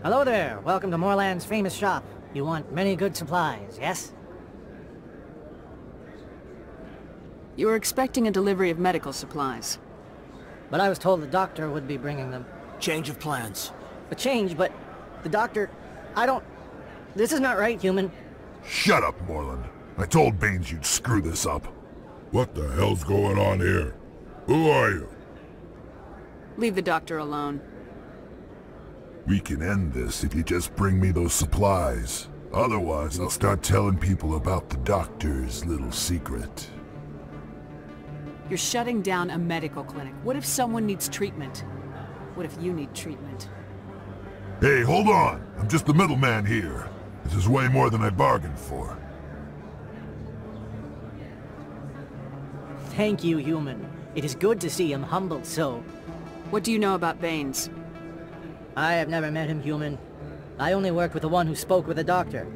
Hello there. Welcome to Moorland's famous shop. You want many good supplies, yes? You were expecting a delivery of medical supplies. But I was told the doctor would be bringing them. Change of plans. A change, but the doctor... I don't... This is not right, human. Shut up, Moorland. I told Baines you'd screw this up. What the hell's going on here? Who are you? Leave the doctor alone. We can end this if you just bring me those supplies. Otherwise, I'll start telling people about the doctor's little secret. You're shutting down a medical clinic. What if someone needs treatment? What if you need treatment? Hey, hold on! I'm just the middleman here. This is way more than I bargained for. Thank you, human. It is good to see him humbled so. What do you know about Baines? I have never met him, human. I only worked with the one who spoke with the doctor.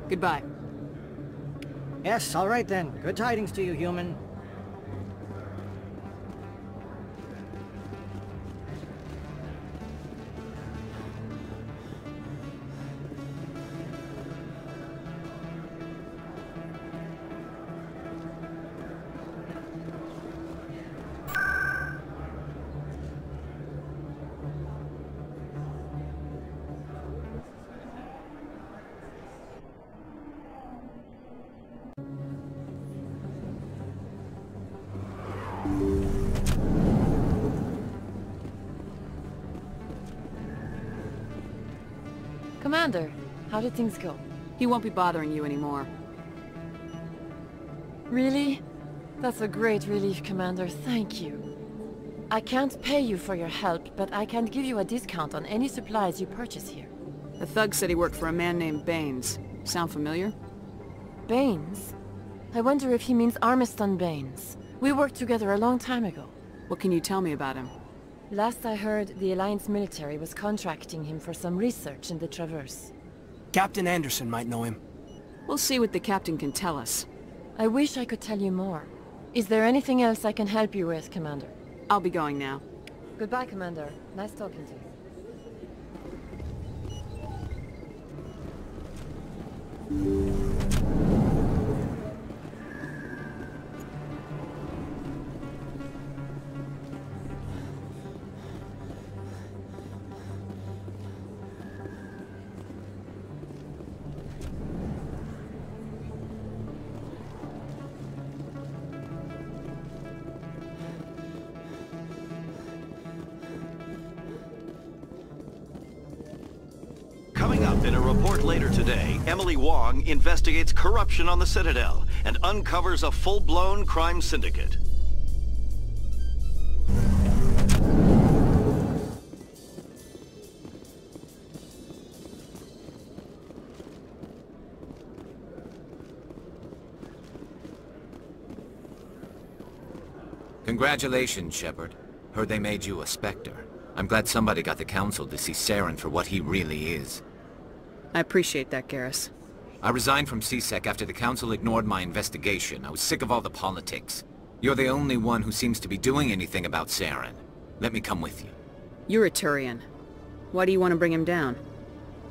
Goodbye. Yes, all right then. Good tidings to you, human. Commander, how did things go? He won't be bothering you anymore. Really? That's a great relief, Commander. Thank you. I can't pay you for your help, but I can give you a discount on any supplies you purchase here. The thug said he worked for a man named Baines. Sound familiar? Baines? I wonder if he means Armiston Baines. We worked together a long time ago. What can you tell me about him? Last I heard, the Alliance military was contracting him for some research in the Traverse. Captain Anderson might know him. We'll see what the captain can tell us. I wish I could tell you more. Is there anything else I can help you with, Commander? I'll be going now. Goodbye, Commander. Nice talking to you. Coming up in a report later today, Emily Wong investigates corruption on the Citadel and uncovers a full-blown crime syndicate. Congratulations, Shepard. Heard they made you a Spectre. I'm glad somebody got the Council to see Saren for what he really is. I appreciate that, Garrus. I resigned from C-Sec after the Council ignored my investigation. I was sick of all the politics. You're the only one who seems to be doing anything about Saren. Let me come with you. You're a Turian. Why do you want to bring him down?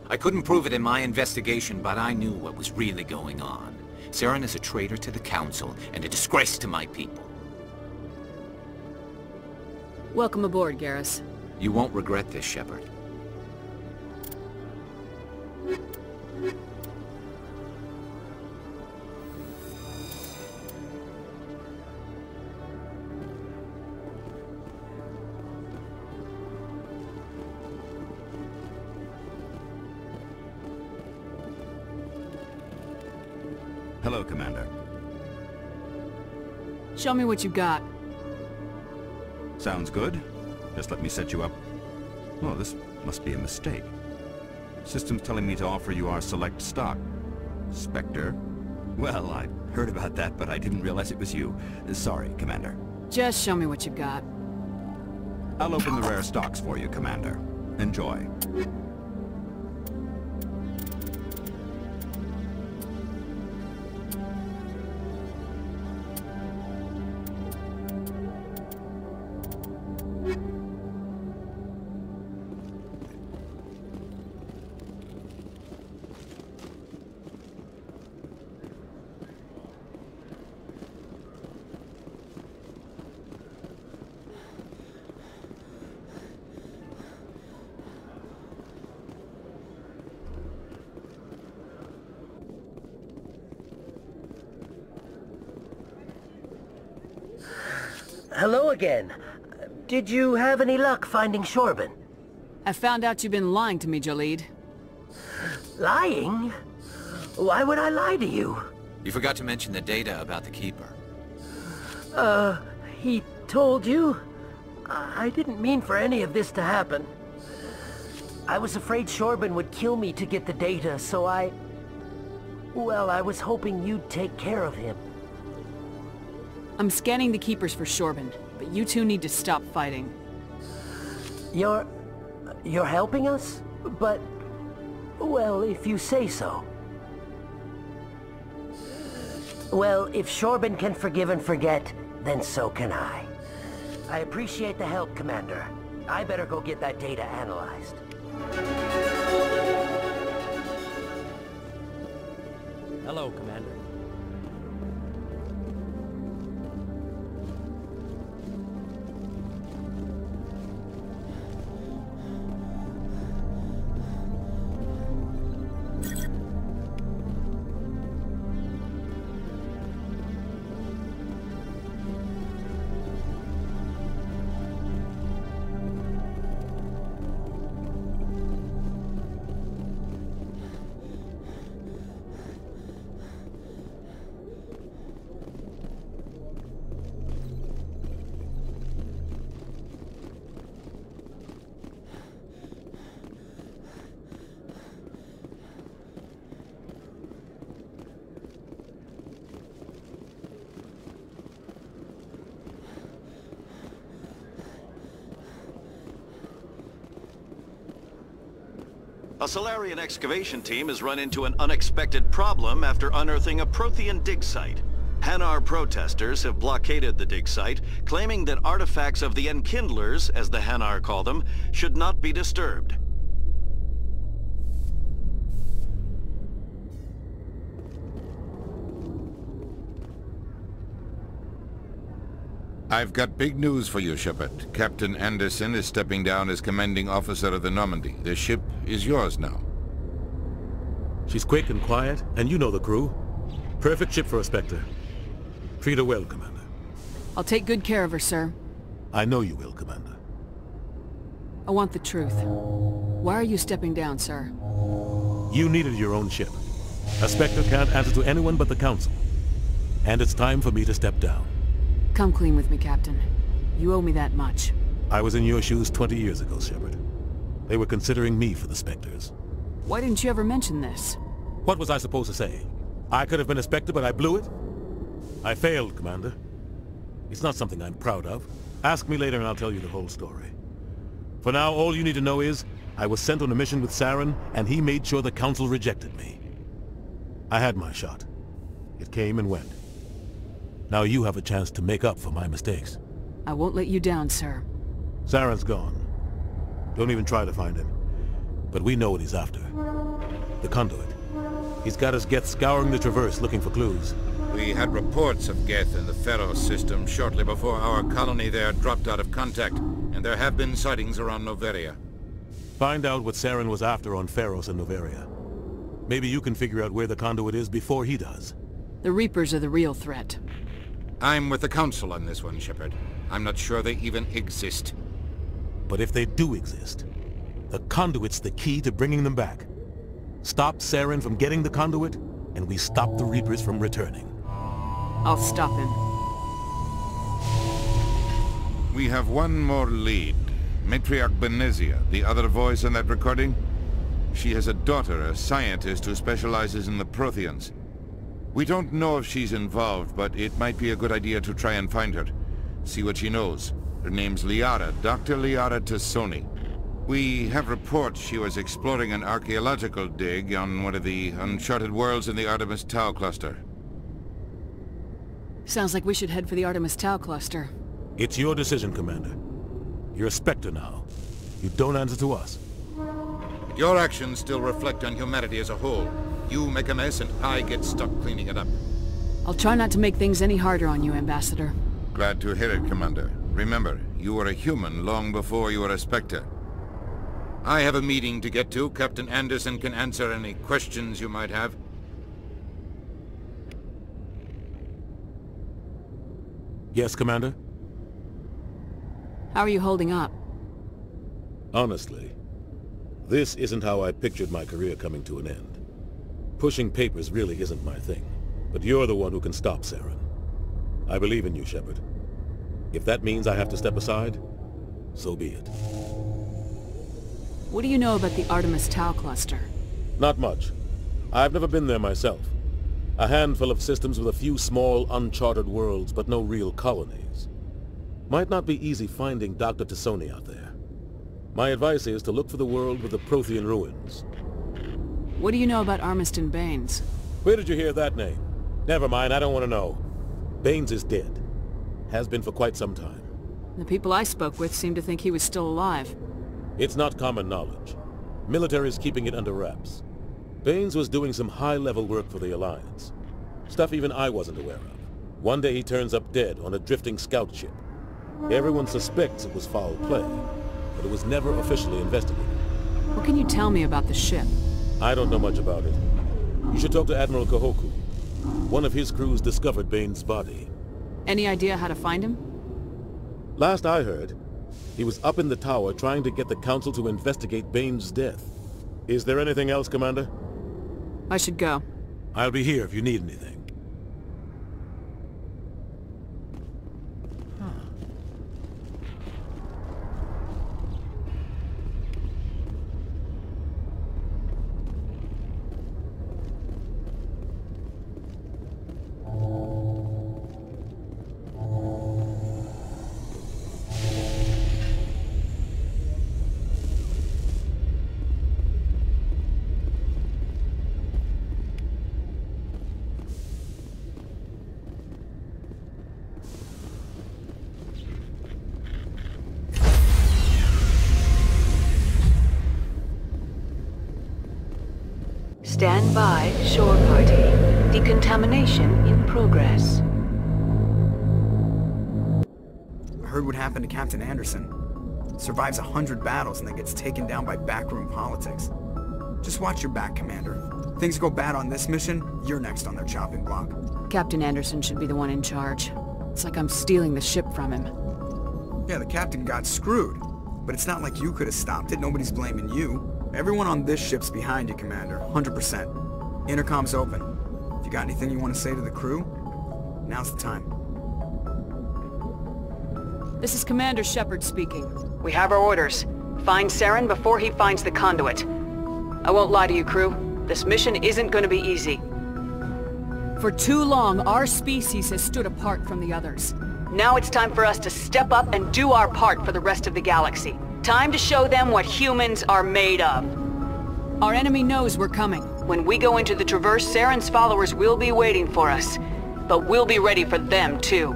I couldn't prove it in my investigation, but I knew what was really going on. Saren is a traitor to the Council and a disgrace to my people. Welcome aboard, Garrus. You won't regret this, Shepard. Hello, Commander. Show me what you got. Sounds good. Just let me set you up. Oh, this must be a mistake. System's telling me to offer you our select stock. Spectre? Well, I heard about that, but I didn't realize it was you. Sorry, Commander. Just show me what you got. I'll open the rare stocks for you, Commander. Enjoy. Hello again. Did you have any luck finding Shorben? I found out you've been lying to me, Jalid. Lying? Why would I lie to you? You forgot to mention the data about the Keeper. He told you? I didn't mean for any of this to happen. I was afraid Shorben would kill me to get the data, so well, I was hoping you'd take care of him. I'm scanning the Keepers for Shorben, but you two need to stop fighting. You're helping us? But, well, if you say so. Well, if Shorben can forgive and forget, then so can I. I appreciate the help, Commander. I better go get that data analyzed. Hello, Commander. A Solarian excavation team has run into an unexpected problem after unearthing a Prothean dig site. Hanar protesters have blockaded the dig site, claiming that artifacts of the Enkindlers, as the Hanar call them, should not be disturbed. I've got big news for you, Shepard. Captain Anderson is stepping down as commanding officer of the Normandy. The ship is yours now. She's quick and quiet, and you know the crew. Perfect ship for a Spectre. Treat her well, Commander. I'll take good care of her, sir. I know you will, Commander. I want the truth. Why are you stepping down, sir? You needed your own ship. A Spectre can't answer to anyone but the Council. And it's time for me to step down. Come clean with me, Captain. You owe me that much. I was in your shoes 20 years ago, Shepard. They were considering me for the Spectres. Why didn't you ever mention this? What was I supposed to say? I could have been a Spectre, but I blew it? I failed, Commander. It's not something I'm proud of. Ask me later and I'll tell you the whole story. For now, all you need to know is, I was sent on a mission with Saren, and he made sure the Council rejected me. I had my shot. It came and went. Now you have a chance to make up for my mistakes. I won't let you down, sir. Saren's gone. Don't even try to find him. But we know what he's after. The conduit. He's got his Geth scouring the Traverse looking for clues. We had reports of Geth in the Pharos system shortly before our colony there dropped out of contact, and there have been sightings around Noveria. Find out what Saren was after on Pharos and Noveria. Maybe you can figure out where the conduit is before he does. The Reapers are the real threat. I'm with the Council on this one, Shepard. I'm not sure they even exist. But if they do exist, the conduit's the key to bringing them back. Stop Saren from getting the conduit, and we stop the Reapers from returning. I'll stop him. We have one more lead. Matriarch Benezia, the other voice in that recording. She has a daughter, a scientist who specializes in the Protheans. We don't know if she's involved, but it might be a good idea to try and find her. See what she knows. Her name's Liara, Dr. Liara Tassoni. We have reports she was exploring an archaeological dig on one of the uncharted worlds in the Artemis Tau cluster. Sounds like we should head for the Artemis Tau cluster. It's your decision, Commander. You're a Spectre now. You don't answer to us. Your actions still reflect on humanity as a whole. You make a mess and I get stuck cleaning it up. I'll try not to make things any harder on you, Ambassador. Glad to hear it, Commander. Remember, you were a human long before you were a Spectre. I have a meeting to get to. Captain Anderson can answer any questions you might have. Yes, Commander? How are you holding up? Honestly, this isn't how I pictured my career coming to an end. Pushing papers really isn't my thing, but you're the one who can stop Saren. I believe in you, Shepard. If that means I have to step aside, so be it. What do you know about the Artemis Tau cluster? Not much. I've never been there myself. A handful of systems with a few small, uncharted worlds, but no real colonies. Might not be easy finding Dr. Tassoni out there. My advice is to look for the world with the Prothean ruins. What do you know about Armiston Baines? Where did you hear that name? Never mind, I don't want to know. Baines is dead. Has been for quite some time. The people I spoke with seemed to think he was still alive. It's not common knowledge. Military's keeping it under wraps. Baines was doing some high-level work for the Alliance. Stuff even I wasn't aware of. One day he turns up dead on a drifting scout ship. Everyone suspects it was foul play, but it was never officially investigated. What can you tell me about the ship? I don't know much about it. You should talk to Admiral Kahoku. One of his crews discovered Baines' body. Any idea how to find him? Last I heard, he was up in the tower trying to get the Council to investigate Baines' death. Is there anything else, Commander? I should go. I'll be here if you need anything. Stand by, shore party. Decontamination in progress. I heard what happened to Captain Anderson. Survives 100 battles and then gets taken down by backroom politics. Just watch your back, Commander. Things go bad on this mission, you're next on their chopping block. Captain Anderson should be the one in charge. It's like I'm stealing the ship from him. Yeah, the captain got screwed. But it's not like you could have stopped it. Nobody's blaming you. Everyone on this ship's behind you, Commander. 100%. Intercom's open. If you got anything you want to say to the crew, now's the time. This is Commander Shepard speaking. We have our orders. Find Saren before he finds the conduit. I won't lie to you, crew. This mission isn't going to be easy. For too long, our species has stood apart from the others. Now it's time for us to step up and do our part for the rest of the galaxy. Time to show them what humans are made of. Our enemy knows we're coming. When we go into the Traverse, Saren's followers will be waiting for us. But we'll be ready for them, too.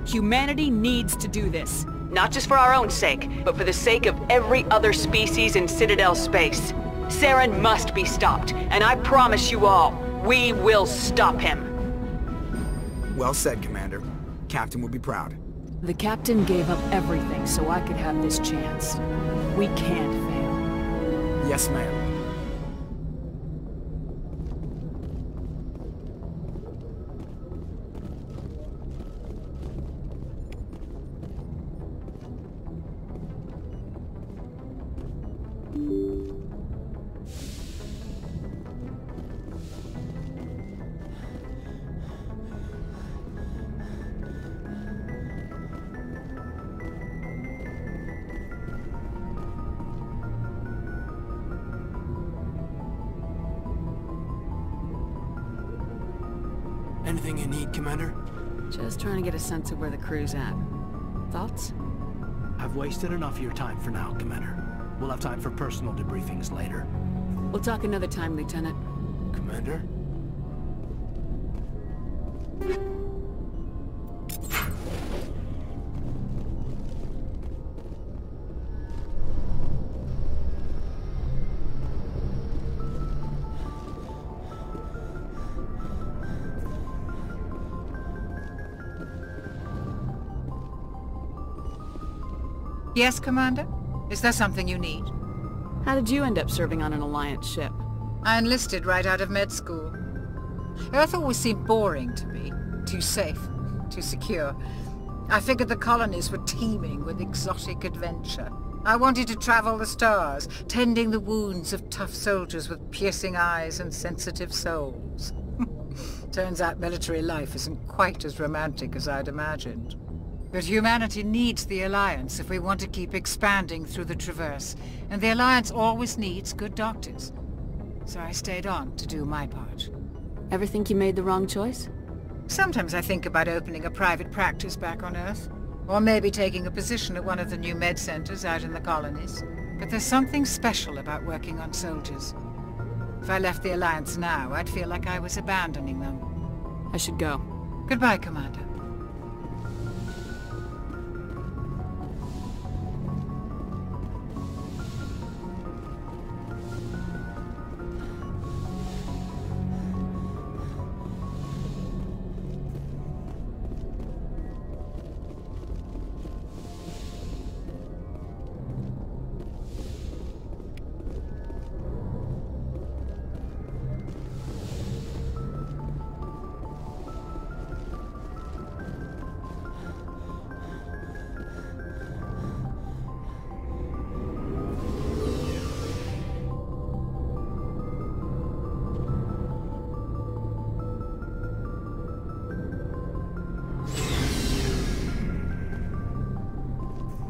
Humanity needs to do this. Not just for our own sake, but for the sake of every other species in Citadel space. Saren must be stopped, and I promise you all, we will stop him. Well said, Commander. Captain will be proud. The Captain gave up everything so I could have this chance. We can't fail. Yes, ma'am. Anything you need, Commander? Just trying to get a sense of where the crew's at. Thoughts? I've wasted enough of your time for now, Commander. We'll have time for personal debriefings later. We'll talk another time, Lieutenant. Commander? Yes, Commander? Is there something you need? How did you end up serving on an Alliance ship? I enlisted right out of med school. Earth always seemed boring to me. Too safe, too secure. I figured the colonies were teeming with exotic adventure. I wanted to travel the stars, tending the wounds of tough soldiers with piercing eyes and sensitive souls. Turns out military life isn't quite as romantic as I'd imagined. But humanity needs the Alliance if we want to keep expanding through the Traverse, and the Alliance always needs good doctors. So I stayed on to do my part. Ever think you made the wrong choice? Sometimes I think about opening a private practice back on Earth. Or maybe taking a position at one of the new med centers out in the colonies. But there's something special about working on soldiers. If I left the Alliance now, I'd feel like I was abandoning them. I should go. Goodbye, Commander.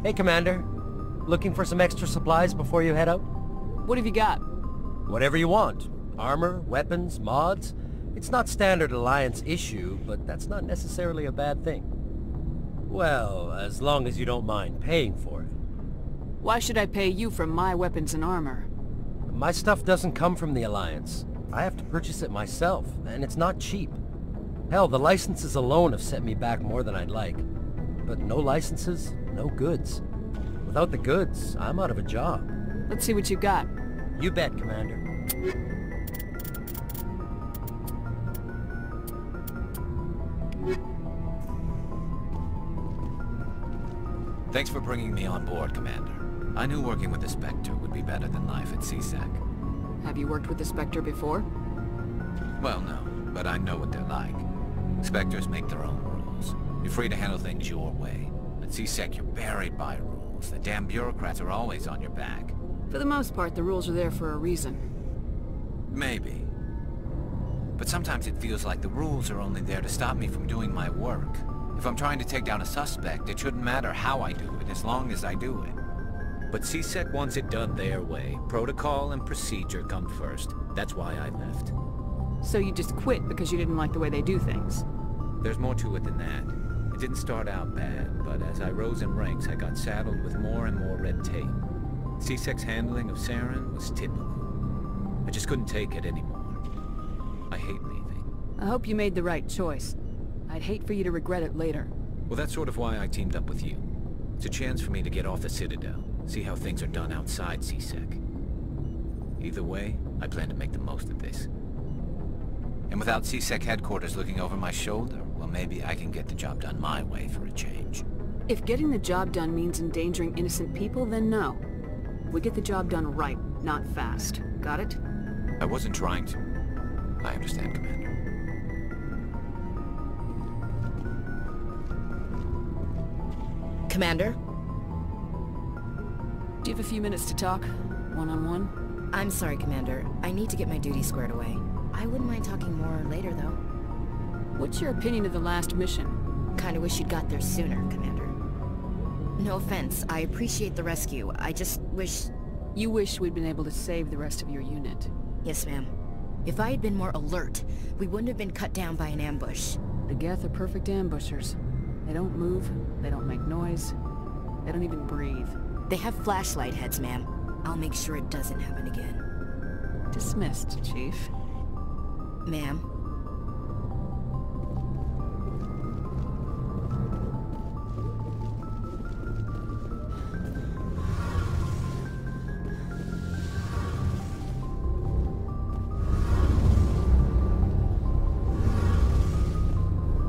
Hey, Commander. Looking for some extra supplies before you head out? What have you got? Whatever you want. Armor, weapons, mods. It's not standard Alliance issue, but that's not necessarily a bad thing. Well, as long as you don't mind paying for it. Why should I pay you for my weapons and armor? My stuff doesn't come from the Alliance. I have to purchase it myself, and it's not cheap. Hell, the licenses alone have set me back more than I'd like. But no licenses, no goods. Without the goods, I'm out of a job. Let's see what you got. You bet, Commander. Thanks for bringing me on board, Commander. I knew working with the Spectre would be better than life at CSEC. Have you worked with the Spectre before? Well, no, but I know what they're like. Spectres make their own rules. You're free to handle things your way. At CSEC, you're buried by rules. The damn bureaucrats are always on your back. For the most part, the rules are there for a reason. Maybe. But sometimes it feels like the rules are only there to stop me from doing my work. If I'm trying to take down a suspect, it shouldn't matter how I do it, as long as I do it. But CSEC wants it done their way. Protocol and procedure come first. That's why I left. So you just quit because you didn't like the way they do things? There's more to it than that. It didn't start out bad, but as I rose in ranks, I got saddled with more and more red tape. CSEC's handling of Saren was typical. I just couldn't take it anymore. I hate leaving. I hope you made the right choice. I'd hate for you to regret it later. Well, that's sort of why I teamed up with you. It's a chance for me to get off the Citadel, see how things are done outside CSEC. Either way, I plan to make the most of this. And without CSEC headquarters looking over my shoulder, well, maybe I can get the job done my way for a change. If getting the job done means endangering innocent people, then no. We get the job done right, not fast. Got it? I wasn't trying to. I understand, Commander. Commander? Do you have a few minutes to talk? One-on-one? I'm sorry, Commander. I need to get my duties squared away. I wouldn't mind talking more later, though. What's your opinion of the last mission? Kinda wish you'd got there sooner, Commander. No offense, I appreciate the rescue. I just wish... You wish we'd been able to save the rest of your unit. Yes, ma'am. If I had been more alert, we wouldn't have been cut down by an ambush. The Geth are perfect ambushers. They don't move, they don't make noise, they don't even breathe. They have flashlight heads, ma'am. I'll make sure it doesn't happen again. Dismissed, Chief. Ma'am.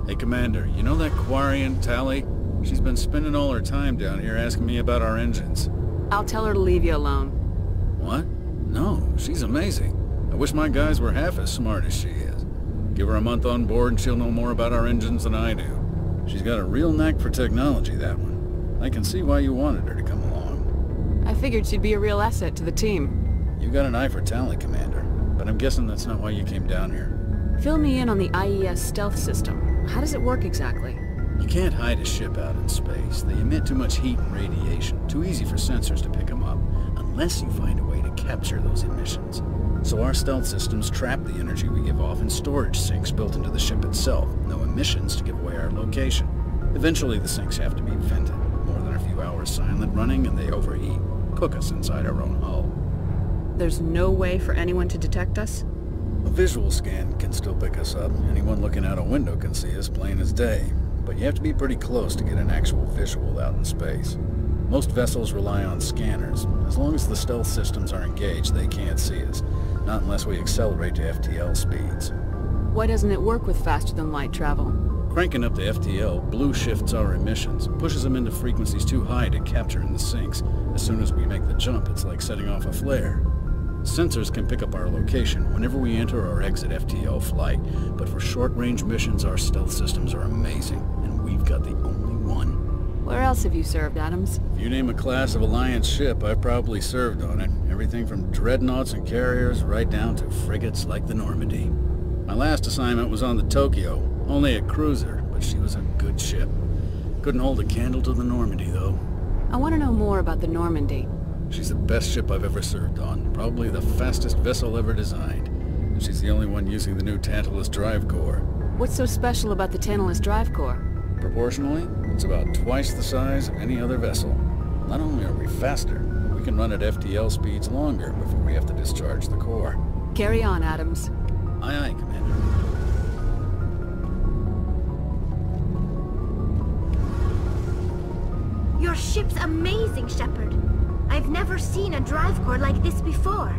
Hey, Commander, you know that Quarian, Tally? She's been spending all her time down here asking me about our engines. I'll tell her to leave you alone. What? No, she's amazing. I wish my guys were half as smart as she is. Give her a month on board and she'll know more about our engines than I do. She's got a real knack for technology, that one. I can see why you wanted her to come along. I figured she'd be a real asset to the team. You got an eye for talent, Commander. But I'm guessing that's not why you came down here. Fill me in on the IES stealth system. How does it work exactly? You can't hide a ship out in space. They emit too much heat and radiation. Too easy for sensors to pick them up, unless you find a way to capture those emissions. So our stealth systems trap the energy we give off in storage sinks built into the ship itself. No emissions to give away our location. Eventually the sinks have to be vented. More than a few hours silent running and they overheat. Cook us inside our own hull. There's no way for anyone to detect us? A visual scan can still pick us up. Anyone looking out a window can see us plain as day. But you have to be pretty close to get an actual visual out in space. Most vessels rely on scanners. As long as the stealth systems are engaged, they can't see us. Not unless we accelerate to FTL speeds. Why doesn't it work with faster-than-light travel? Cranking up to FTL blue shifts our emissions, pushes them into frequencies too high to capture in the sinks. As soon as we make the jump, it's like setting off a flare. Sensors can pick up our location whenever we enter or exit FTL flight, but for short-range missions, our stealth systems are amazing, and we've got the only one. Where else have you served, Adams? If you name a class of Alliance ship, I've probably served on it. Everything from dreadnoughts and carriers right down to frigates like the Normandy. My last assignment was on the Tokyo, only a cruiser, but she was a good ship. Couldn't hold a candle to the Normandy, though. I want to know more about the Normandy. She's the best ship I've ever served on, probably the fastest vessel ever designed. And she's the only one using the new Tantalus drive core. What's so special about the Tantalus drive core? Proportionally, it's about twice the size of any other vessel. Not only are we faster, we can run at FTL speeds longer before we have to discharge the core. Carry on, Adams. Aye, aye, Commander. Your ship's amazing, Shepard. I've never seen a drive core like this before.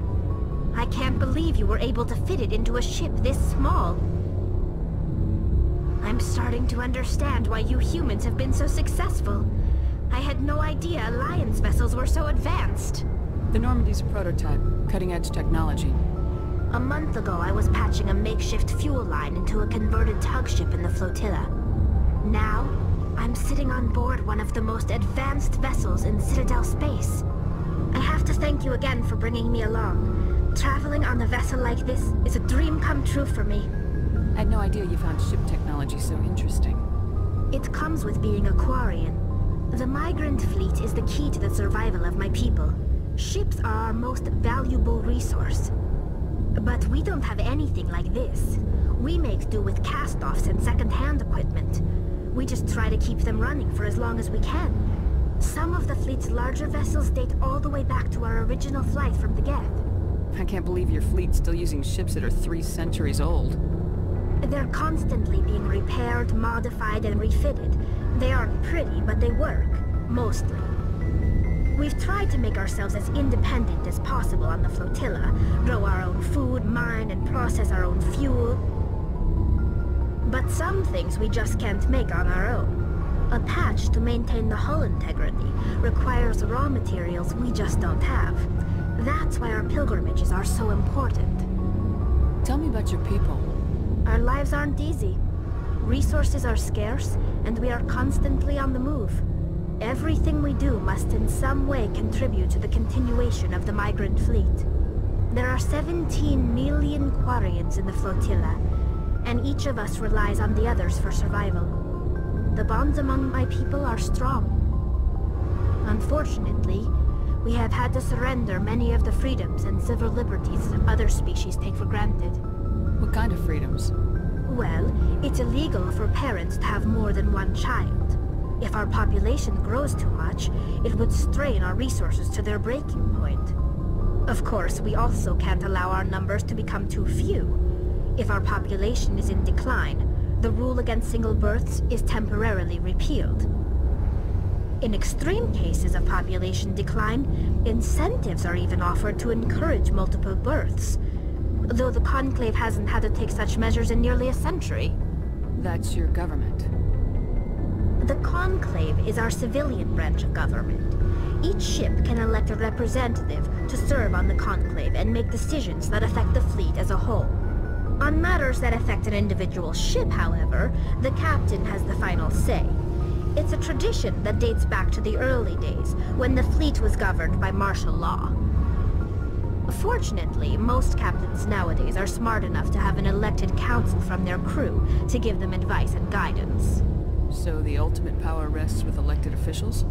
I can't believe you were able to fit it into a ship this small. I'm starting to understand why you humans have been so successful. I had no idea Alliance vessels were so advanced. The Normandy's a prototype, cutting-edge technology. A month ago, I was patching a makeshift fuel line into a converted tug ship in the flotilla. Now, I'm sitting on board one of the most advanced vessels in Citadel space. I have to thank you again for bringing me along. Traveling on a vessel like this is a dream come true for me. I had no idea you found ship technology so interesting. It comes with being a Quarian. The migrant fleet is the key to the survival of my people. Ships are our most valuable resource. But we don't have anything like this. We make do with cast-offs and second-hand equipment. We just try to keep them running for as long as we can. Some of the fleet's larger vessels date all the way back to our original flight from the Geth. I can't believe your fleet's still using ships that are 3 centuries old. They're constantly being repaired, modified, and refitted. They aren't pretty, but they work. Mostly. We've tried to make ourselves as independent as possible on the flotilla, grow our own food, mine, and process our own fuel. But some things we just can't make on our own. A patch to maintain the hull integrity requires raw materials we just don't have. That's why our pilgrimages are so important. Tell me about your people. Our lives aren't easy. Resources are scarce, and we are constantly on the move. Everything we do must in some way contribute to the continuation of the migrant fleet. There are 17 million Quarians in the flotilla, and each of us relies on the others for survival. The bonds among my people are strong. Unfortunately, we have had to surrender many of the freedoms and civil liberties other species take for granted. What kind of freedoms? Well, it's illegal for parents to have more than one child. If our population grows too much, it would strain our resources to their breaking point. Of course, we also can't allow our numbers to become too few. If our population is in decline, the rule against single births is temporarily repealed. In extreme cases of population decline, incentives are even offered to encourage multiple births, though the Conclave hasn't had to take such measures in nearly a century. That's your government. The Conclave is our civilian branch of government. Each ship can elect a representative to serve on the Conclave and make decisions that affect the fleet as a whole. On matters that affect an individual ship, however, the captain has the final say. It's a tradition that dates back to the early days, when the fleet was governed by martial law. Fortunately, most captains nowadays are smart enough to have an elected council from their crew to give them advice and guidance. So the ultimate power rests with elected officials?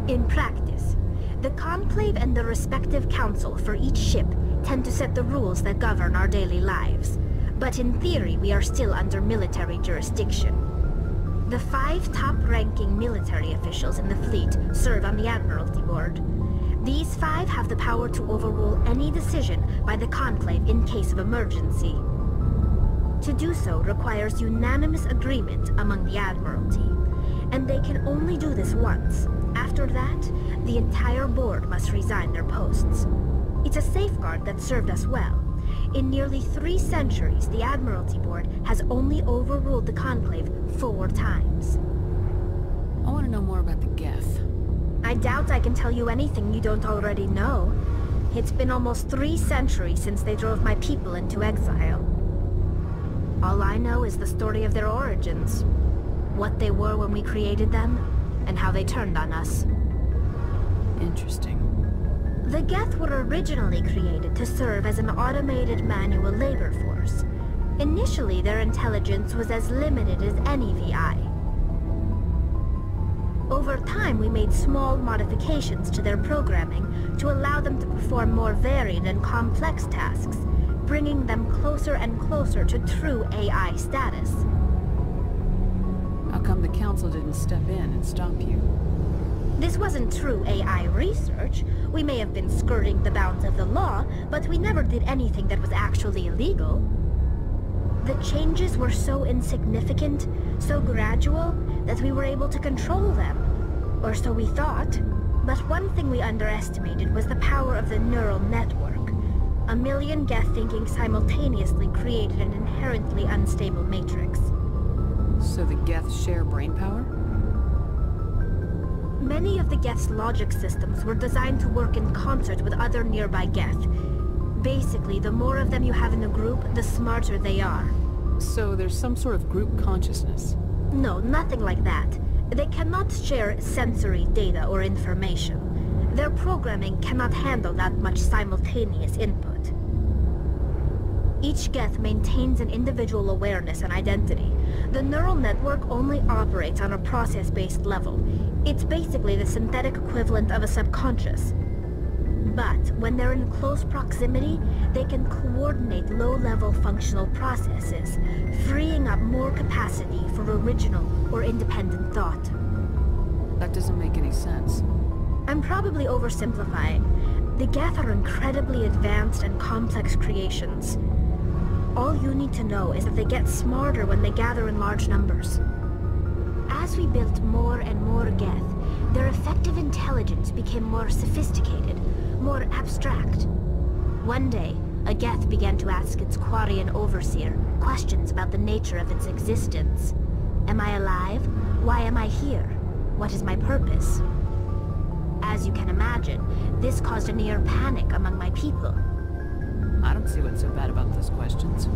In practice, the Conclave and the respective council for each ship tend to set the rules that govern our daily lives. But in theory, we are still under military jurisdiction. The 5 top-ranking military officials in the fleet serve on the Admiralty Board. These 5 have the power to overrule any decision by the Conclave in case of emergency. To do so requires unanimous agreement among the Admiralty, and they can only do this once. After that, the entire board must resign their posts. It's a safeguard that served us well. In nearly 3 centuries, the Admiralty Board has only overruled the Conclave 4 times. I want to know more about the Geth. I doubt I can tell you anything you don't already know. It's been almost 3 centuries since they drove my people into exile. All I know is the story of their origins. What they were when we created them, and how they turned on us. Interesting. The Geth were originally created to serve as an automated manual labor force. Initially, their intelligence was as limited as any VI. Over time, we made small modifications to their programming to allow them to perform more varied and complex tasks, bringing them closer and closer to true AI status. How come the Council didn't step in and stop you? This wasn't true AI research. We may have been skirting the bounds of the law, but we never did anything that was actually illegal. The changes were so insignificant, so gradual, that we were able to control them. Or so we thought. But one thing we underestimated was the power of the neural network. A million Geth thinking simultaneously created an inherently unstable matrix. So the Geth share brainpower? Many of the Geth's logic systems were designed to work in concert with other nearby Geth. Basically, the more of them you have in a group, the smarter they are. So there's some sort of group consciousness? No, nothing like that. They cannot share sensory data or information. Their programming cannot handle that much simultaneous input. Each Geth maintains an individual awareness and identity. The neural network only operates on a process-based level. It's basically the synthetic equivalent of a subconscious. But when they're in close proximity, they can coordinate low-level functional processes, freeing up more capacity for original or independent thought. That doesn't make any sense. I'm probably oversimplifying. The Geth are incredibly advanced and complex creations. All you need to know is that they get smarter when they gather in large numbers. As we built more and more Geth, their effective intelligence became more sophisticated, more abstract. One day, a Geth began to ask its Quarian overseer questions about the nature of its existence. Am I alive? Why am I here? What is my purpose? As you can imagine, this caused a near panic among my people. I don't see what's so bad about those questions.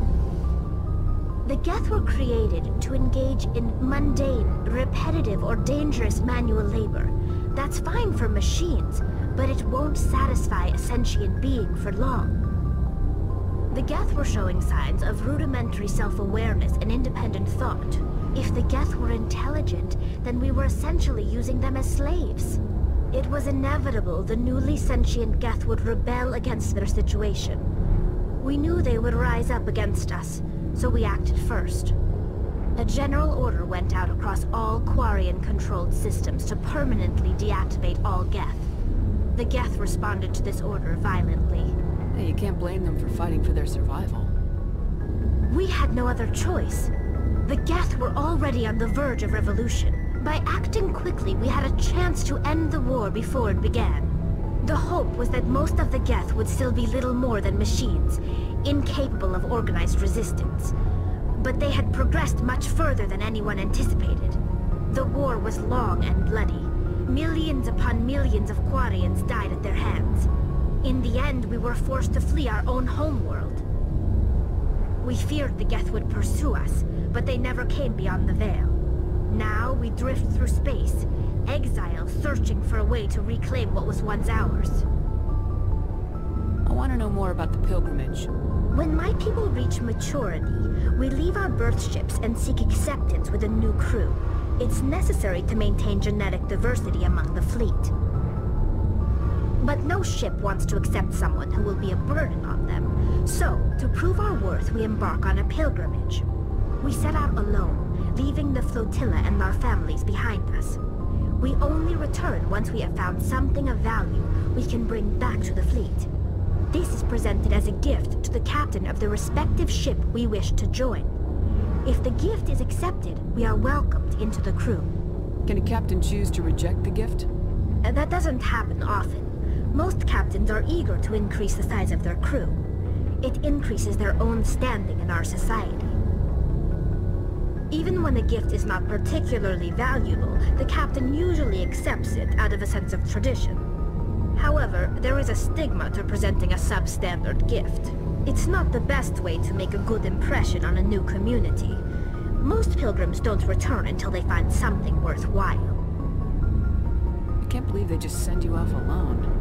The Geth were created to engage in mundane, repetitive, or dangerous manual labor. That's fine for machines, but it won't satisfy a sentient being for long. The Geth were showing signs of rudimentary self-awareness and independent thought. If the Geth were intelligent, then we were essentially using them as slaves. It was inevitable the newly sentient Geth would rebel against their situation. We knew they would rise up against us, so we acted first. A general order went out across all Quarian-controlled systems to permanently deactivate all Geth. The Geth responded to this order violently. Hey, you can't blame them for fighting for their survival. We had no other choice. The Geth were already on the verge of revolution. By acting quickly, we had a chance to end the war before it began. The hope was that most of the Geth would still be little more than machines, incapable of organized resistance. But they had progressed much further than anyone anticipated. The war was long and bloody. Millions upon millions of Quarians died at their hands. In the end, we were forced to flee our own homeworld. We feared the Geth would pursue us, but they never came beyond the Veil. Now we drift through space, exile searching for a way to reclaim what was once ours. I want to know more about the pilgrimage. When my people reach maturity, we leave our birth ships and seek acceptance with a new crew. It's necessary to maintain genetic diversity among the fleet. But no ship wants to accept someone who will be a burden on them. So, to prove our worth, we embark on a pilgrimage. We set out alone, leaving the flotilla and our families behind us. We only return once we have found something of value we can bring back to the fleet. This is presented as a gift to the captain of the respective ship we wish to join. If the gift is accepted, we are welcomed into the crew. Can a captain choose to reject the gift? That doesn't happen often. Most captains are eager to increase the size of their crew. It increases their own standing in our society. Even when a gift is not particularly valuable, the captain usually accepts it out of a sense of tradition. However, there is a stigma to presenting a substandard gift. It's not the best way to make a good impression on a new community. Most pilgrims don't return until they find something worthwhile. I can't believe they just send you off alone.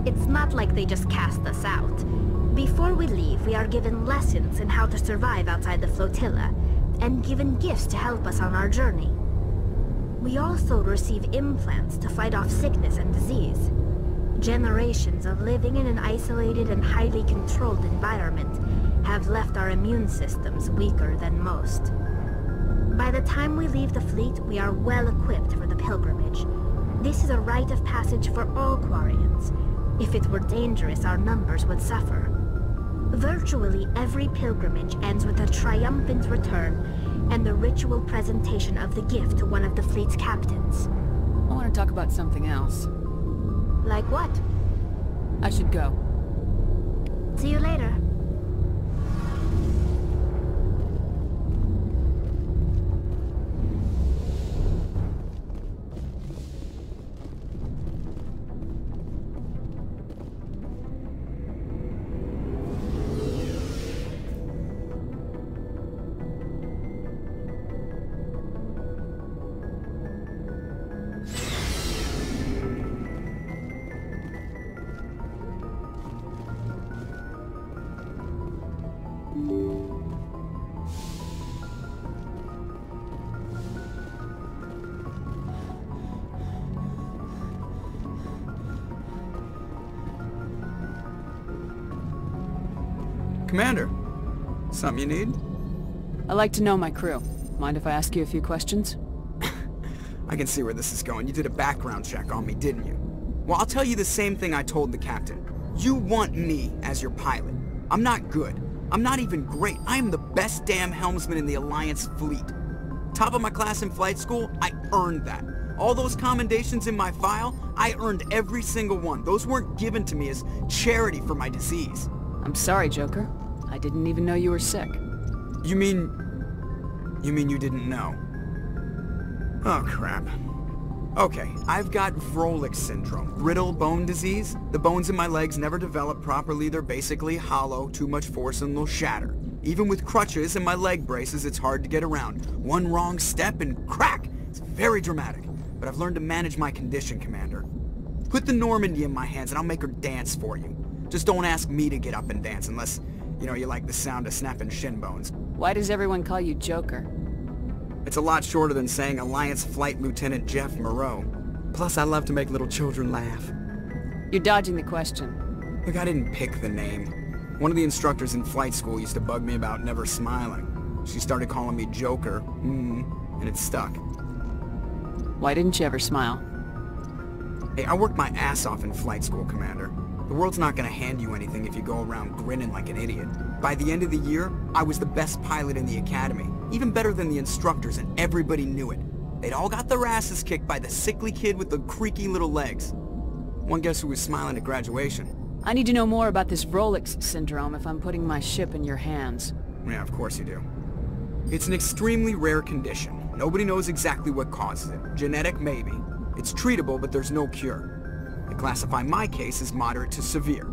It's not like they just cast us out. Before we leave, we are given lessons in how to survive outside the flotilla, and given gifts to help us on our journey. We also receive implants to fight off sickness and disease. Generations of living in an isolated and highly controlled environment have left our immune systems weaker than most. By the time we leave the fleet, we are well equipped for the pilgrimage. This is a rite of passage for all Quarians. If it were dangerous, our numbers would suffer. Virtually every pilgrimage ends with a triumphant return and the ritual presentation of the gift to one of the fleet's captains. I want to talk about something else. Like what? I should go. See you later. Commander, something you need? I like to know my crew. Mind if I ask you a few questions? I can see where this is going. You did a background check on me, didn't you? Well, I'll tell you the same thing I told the captain. You want me as your pilot. I'm not good. I'm not even great. I am the best damn helmsman in the Alliance fleet. Top of my class in flight school, I earned that. All those commendations in my file, I earned every single one. Those weren't given to me as charity for my disease. I'm sorry, Joker. I didn't even know you were sick. You mean you didn't know? Oh, crap. Okay, I've got Vrolik syndrome, brittle bone disease. The bones in my legs never develop properly. They're basically hollow, too much force and they'll shatter. Even with crutches and my leg braces, it's hard to get around. One wrong step and crack! It's very dramatic. But I've learned to manage my condition, Commander. Put the Normandy in my hands and I'll make her dance for you. Just don't ask me to get up and dance unless, you like the sound of snapping shin bones. Why does everyone call you Joker? It's a lot shorter than saying Alliance Flight Lieutenant Jeff Moreau. Plus, I love to make little children laugh. You're dodging the question. Look, I didn't pick the name. One of the instructors in flight school used to bug me about never smiling. She started calling me Joker, and it stuck. Why didn't you ever smile? Hey, I worked my ass off in flight school, Commander. The world's not gonna hand you anything if you go around grinning like an idiot. By the end of the year, I was the best pilot in the academy, even better than the instructors, and everybody knew it. They'd all got their asses kicked by the sickly kid with the creaky little legs. One guess who was smiling at graduation? I need to know more about this Vrolik syndrome if I'm putting my ship in your hands. Yeah, of course you do. It's an extremely rare condition. Nobody knows exactly what causes it. Genetic, maybe. It's treatable, but there's no cure. I classify my case as moderate to severe.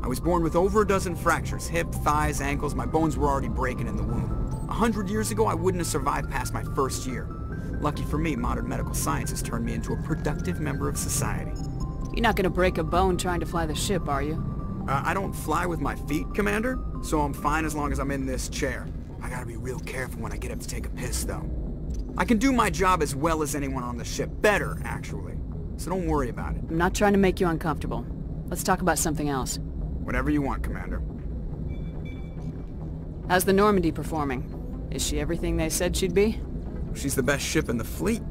I was born with over a dozen fractures, hip, thighs, ankles. My bones were already breaking in the womb. 100 years ago, I wouldn't have survived past my first year. Lucky for me, modern medical science has turned me into a productive member of society. You're not gonna break a bone trying to fly the ship, are you? I don't fly with my feet, Commander, so I'm fine as long as I'm in this chair. I gotta be real careful when I get up to take a piss, though. I can do my job as well as anyone on the ship. Better, actually. So don't worry about it. I'm not trying to make you uncomfortable. Let's talk about something else. Whatever you want, Commander. How's the Normandy performing? Is she everything they said she'd be? She's the best ship in the fleet.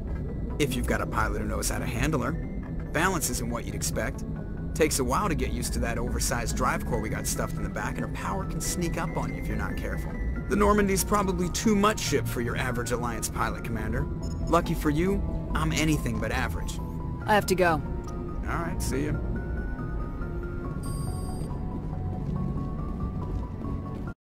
If you've got a pilot who knows how to handle her. Balance isn't what you'd expect. Takes a while to get used to that oversized drive core we got stuffed in the back, and her power can sneak up on you if you're not careful. The Normandy's probably too much ship for your average Alliance pilot, Commander. Lucky for you, I'm anything but average. I have to go. Alright, see ya.